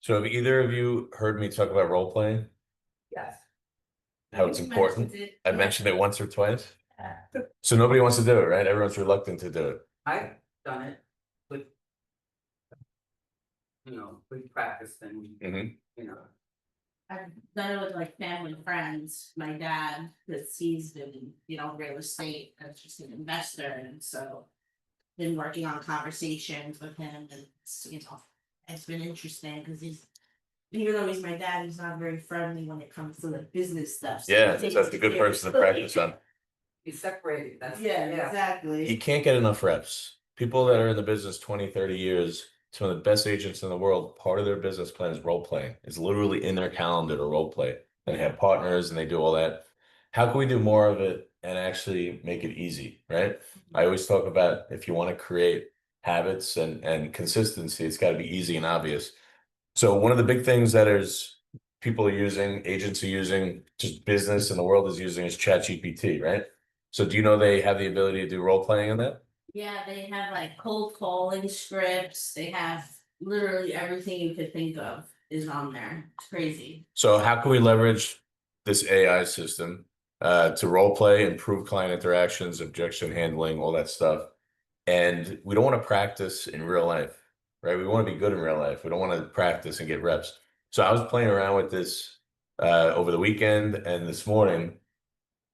So have either of you heard me talk about role playing? Yes. How it's important? I mentioned it once or twice. Yeah. So nobody wants to do it, right? Everyone's reluctant to do it. I've done it with, with practice and, Mhm. I've done it with like family and friends. My dad, because he's been, real estate as just an investor, and so been working on conversations with him, and it's been interesting because even though he's my dad, he's not very friendly when it comes to like business stuff. So Yeah, I think that's a good person to practice on. he's separated. That's Yeah, exactly. You can't get enough reps. People that are in the business 20, 30 years, some of the best agents in the world, part of their business plan is role playing. It's literally in their calendar to role play. And they have partners and they do all that. How can we do more of it and actually make it easy, right? I always talk about if you want to create habits and consistency, it's got to be easy and obvious. So one of the big things that is people are using, agents are using, just business in the world is using is Chat GPT, right? So do you know they have the ability to do role playing in that? Yeah, they have like cold calling scripts. They have literally everything you could think of is on there. It's crazy. So how can we leverage this AI system to role play, improve client interactions, objection handling, all that stuff? And we don't want to practice in real life, right? We want to be good in real life. We don't want to practice and get reps. So I was playing around with this over the weekend and this morning,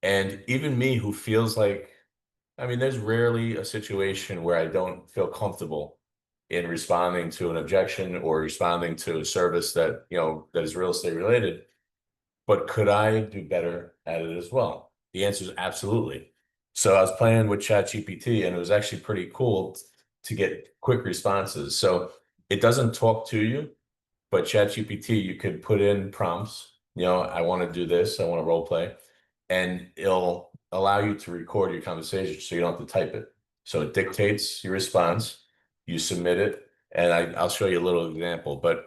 and even me who feels like, I mean, there's rarely a situation where I don't feel comfortable in responding to an objection or responding to a service that, that is real estate related. But could I do better at it as well? The answer is absolutely. So I was playing with Chat GPT and it was actually pretty cool to get quick responses. So it doesn't talk to you, but Chat GPT, you could put in prompts, I want to do this, I want to role play, and it'll allow you to record your conversation so you don't have to type it. So it dictates your response, you submit it, and I'll show you a little example. But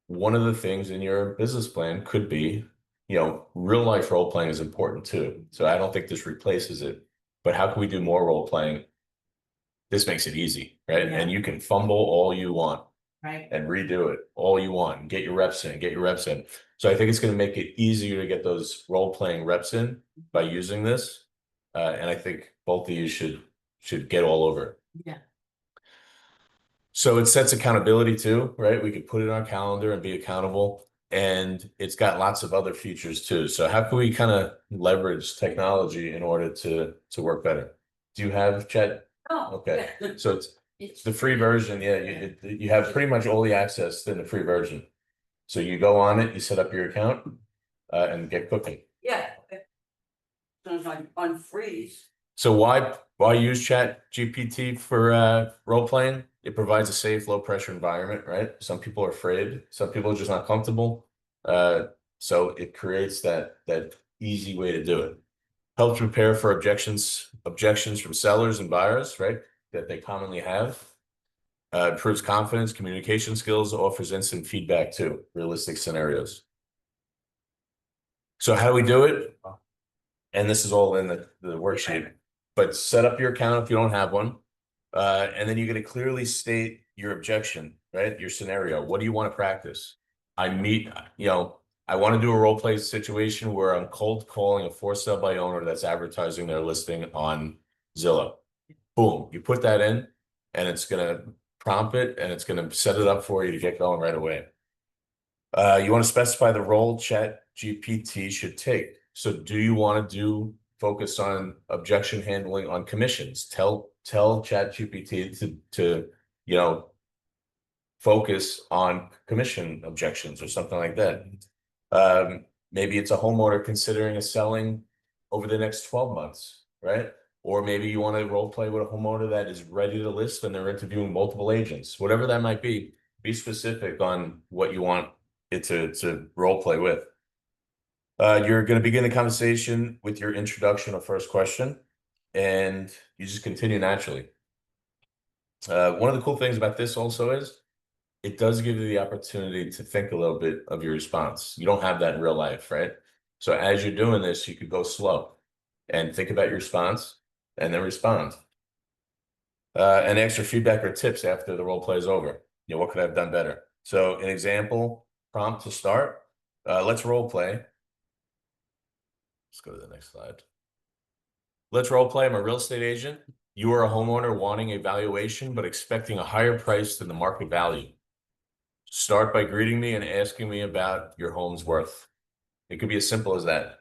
one of the things in your business plan could be, real life role playing is important too. So I don't think this replaces it, but how can we do more role playing? This makes it easy, right? Yeah. And you can fumble all you want. Right. And redo it all you want. Get your reps in. So I think it's going to make it easier to get those role playing reps in by using this. And I think both of you should get all over it. Yeah. So it sets accountability too, right? We could put it on our calendar and be accountable. And it's got lots of other features too. So how can we kind of leverage technology in order to work better? Do you have Chat? Oh, Okay. yeah. So it's the free version. Yeah, you have pretty much all the access in the free version. So you go on it, you set up your account, and get cooking. Yeah. So it's like unfreeze. So why use Chat GPT for role playing? It provides a safe, low pressure environment, right? Some people are afraid, some people are just not comfortable. So it creates that easy way to do it. Helps prepare for objections from sellers and buyers, right? That they commonly have. Improves confidence, communication skills, offers instant feedback too, realistic scenarios. So how do we do it? And this is all in the worksheet, but set up your account if you don't have one. And then you're going to clearly state your objection, right? Your scenario. What do you want to practice? I want to do a role play situation where I'm cold calling a for sale by owner that's advertising their listing on Zillow. Boom, you put that in and it's going to prompt it and it's going to set it up for you to get going right away. You want to specify the role Chat GPT should take. So do you want to focus on objection handling on commissions? Tell Chat GPT to focus on commission objections or something like that. Maybe it's a homeowner considering a selling over the next 12 months, right? Or maybe you want to role play with a homeowner that is ready to list and they're interviewing multiple agents. Whatever that might be specific on what you want it to role play with. You're going to begin the conversation with your introduction or first question, and you just continue naturally. One of the cool things about this also is it does give you the opportunity to think a little bit of your response. You don't have that in real life, right? So as you're doing this, you could go slow and think about your response and then respond. And extra feedback or tips after the role play is over. What could I have done better? So an example prompt to start. Let's role play. Let's go to the next slide. Let's role play. I'm a real estate agent. You are a homeowner wanting a valuation, but expecting a higher price than the market value. Start by greeting me and asking me about your home's worth. It could be as simple as that.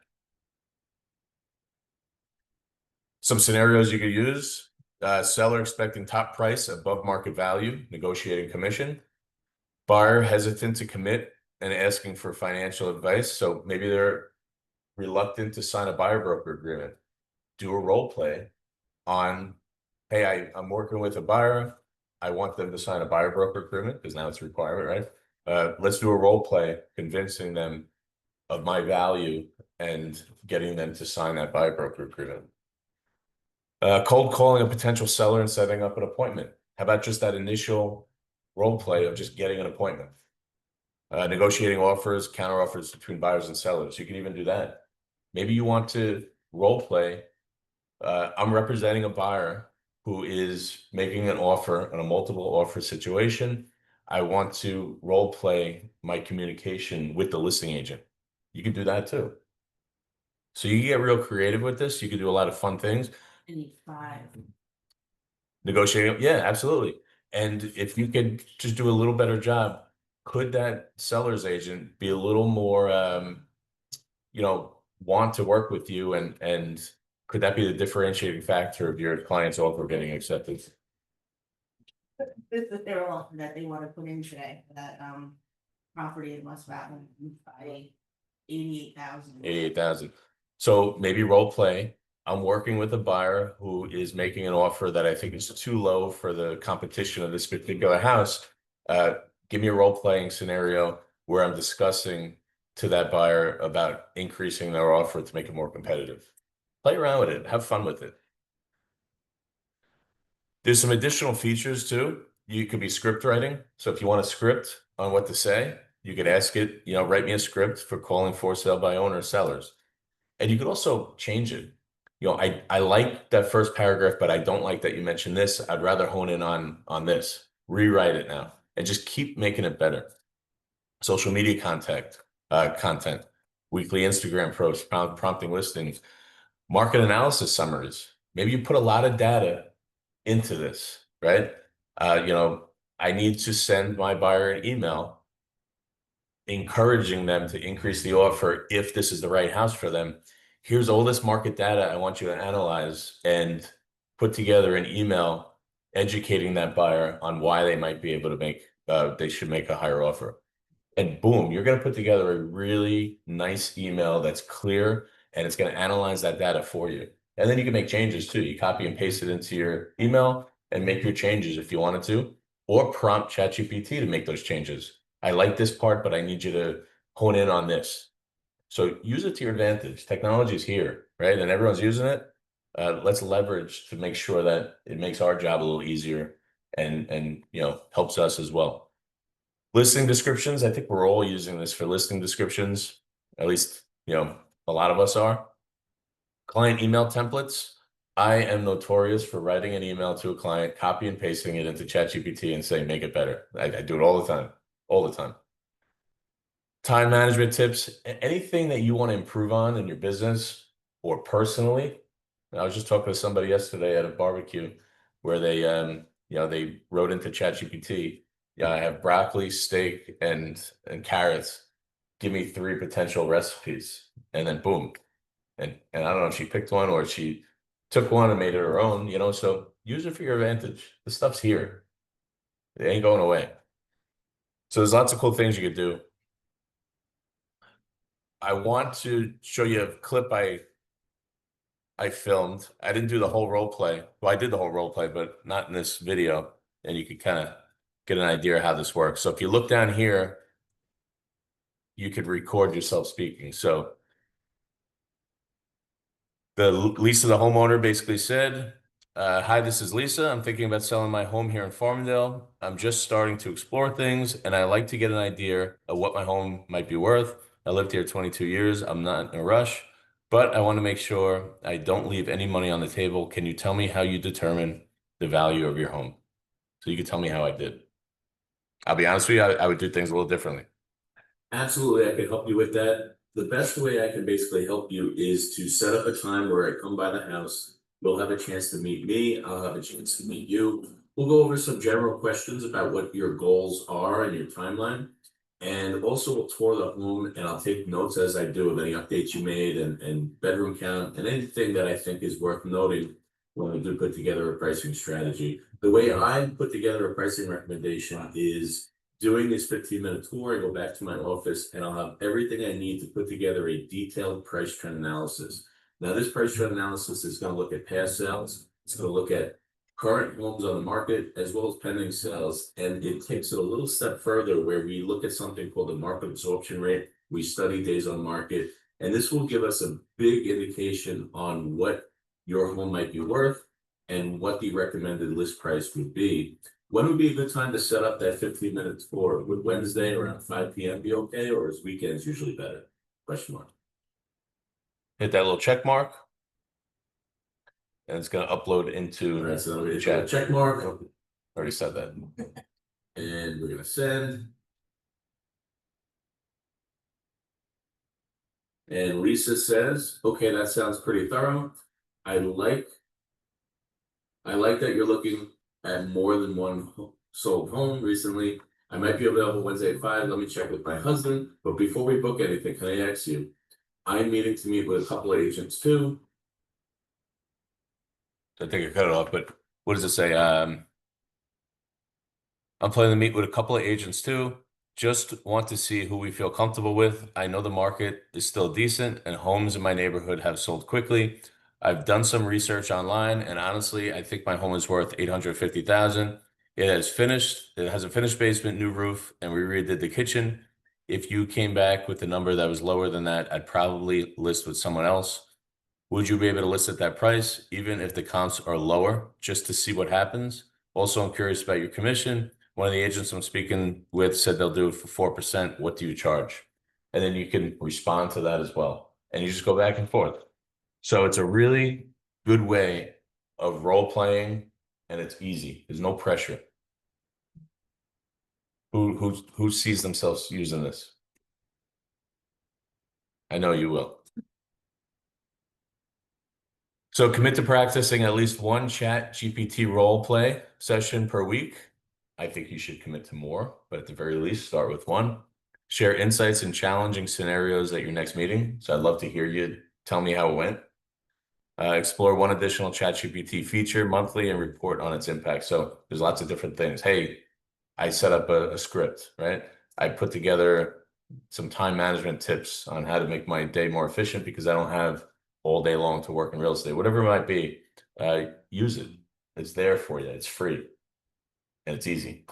Some scenarios you could use. Seller expecting top price above market value, negotiating commission. Buyer hesitant to commit and asking for financial advice. So maybe they're reluctant to sign a buyer broker agreement. Do a role play on, hey, I'm working with a buyer. I want them to sign a buyer broker agreement because now it's a requirement, right? Let's do a role play convincing them of my value and getting them to sign that buyer broker agreement. Cold calling a potential seller and setting up an appointment. How about just that initial role play of just getting an appointment? Negotiating offers, counter offers between buyers and sellers. You can even do that. Maybe you want to role play. I'm representing a buyer who is making an offer on a multiple offer situation. I want to role play my communication with the listing agent. You can do that too. So you can get real creative with this. You can do a lot of fun things. I need 5. Negotiating, yeah, absolutely. And if you could just do a little better job, could that seller's agent be a little more, want to work with you, and could that be the differentiating factor of your client's offer getting accepted? This is their offer that they want to put in today, for that property in West Baton by 88,000. 88,000. So maybe role play. I'm working with a buyer who is making an offer that I think is too low for the competition of this particular house. Give me a role playing scenario where I'm discussing to that buyer about increasing their offer to make it more competitive. Play around with it. Have fun with it. There's some additional features too. You could be script writing. So if you want a script on what to say, you could ask it, write me a script for calling for sale by owner sellers. And you could also change it. I like that first paragraph, but I don't like that you mentioned this. I'd rather hone in on this. Rewrite it now and just keep making it better. Social media content, weekly Instagram posts, prompting listings, market analysis summaries. Maybe you put a lot of data into this, right? I need to send my buyer an email encouraging them to increase the offer if this is the right house for them. Here's all this market data I want you to analyze and put together an email educating that buyer on why they might be able to they should make a higher offer. And boom, you're going to put together a really nice email that's clear and it's going to analyze that data for you. And then you can make changes too. You copy and paste it into your email and make your changes if you wanted to, or prompt Chat GPT to make those changes. I like this part, but I need you to hone in on this. So use it to your advantage. Technology is here, right? And everyone's using it. Let's leverage to make sure that it makes our job a little easier and helps us as well. Listing descriptions, I think we're all using this for listing descriptions. At least, a lot of us are. Client email templates. I am notorious for writing an email to a client, copy and pasting it into ChatGPT and saying, make it better. I do it all the time, all the time. Time management tips, anything that you want to improve on in your business or personally. I was just talking to somebody yesterday at a barbecue where they wrote into ChatGPT, I have broccoli, steak, and carrots. Give me 3 potential recipes. And then boom. And I don't know if she picked one or she took one and made it her own, so use it for your advantage. The stuff's here. It ain't going away. So there's lots of cool things you could do. I want to show you a clip I filmed. I didn't do the whole role play. Well, I did the whole role play, but not in this video. And you could kind of get an idea of how this works. So if you look down here, you could record yourself speaking. So Lisa, the homeowner, basically said, hi, this is Lisa. I'm thinking about selling my home here in Farmingdale. I'm just starting to explore things, and I like to get an idea of what my home might be worth. I lived here 22 years. I'm not in a rush, but I want to make sure I don't leave any money on the table. Can you tell me how you determine the value of your home? So you can tell me how I did. I'll be honest with you, I would do things a little differently. Absolutely, I can help you with that. The best way I can basically help you is to set up a time where I come by the house. You'll have a chance to meet me, I'll have a chance to meet you. We'll go over some general questions about what your goals are and your timeline. And also we'll tour the home and I'll take notes as I do of any updates you made and bedroom count and anything that I think is worth noting when we do put together a pricing strategy. The way I put together a pricing recommendation is doing this 15-minute tour. I go back to my office and I'll have everything I need to put together a detailed price trend analysis. Now, this price trend analysis is going to look at past sales. It's going to look at current homes on the market as well as pending sales. And it takes it a little step further where we look at something called the market absorption rate. We study days on market, and this will give us a big indication on what your home might be worth and what the recommended list price would be. When would be a good time to set up that 15-minute tour? Would Wednesday around 5 p.m. be okay, or is weekends usually better? Question mark. Hit that little check mark. And it's going to upload into All right, so we chat. check mark, Already said that. and we're gonna send. And Lisa says, okay, that sounds pretty thorough. I like that you're looking at more than one sold home recently. I might be available Wednesday at 5. Let me check with my husband. But before we book anything, can I ask you? I'm meeting to meet with a couple of agents too. I think I cut it off, but what does it say? I'm planning to meet with a couple of agents too. Just want to see who we feel comfortable with. I know the market is still decent and homes in my neighborhood have sold quickly. I've done some research online and honestly, I think my home is worth $850,000. It has finished. It has a finished basement, new roof, and we redid the kitchen. If you came back with a number that was lower than that, I'd probably list with someone else. Would you be able to list at that price, even if the comps are lower, just to see what happens? Also, I'm curious about your commission. One of the agents I'm speaking with said they'll do it for 4%. What do you charge? And then you can respond to that as well. And you just go back and forth. So it's a really good way of role playing, and it's easy. There's no pressure. Who sees themselves using this? I know you will. So commit to practicing at least one Chat GPT role play session per week. I think you should commit to more, but at the very least, start with one. Share insights and challenging scenarios at your next meeting. So I'd love to hear you tell me how it went. Explore one additional Chat GPT feature monthly and report on its impact. So there's lots of different things. Hey, I set up a script, right? I put together some time management tips on how to make my day more efficient because I don't have all day long to work in real estate, whatever it might be. Use it. It's there for you. It's free and it's easy.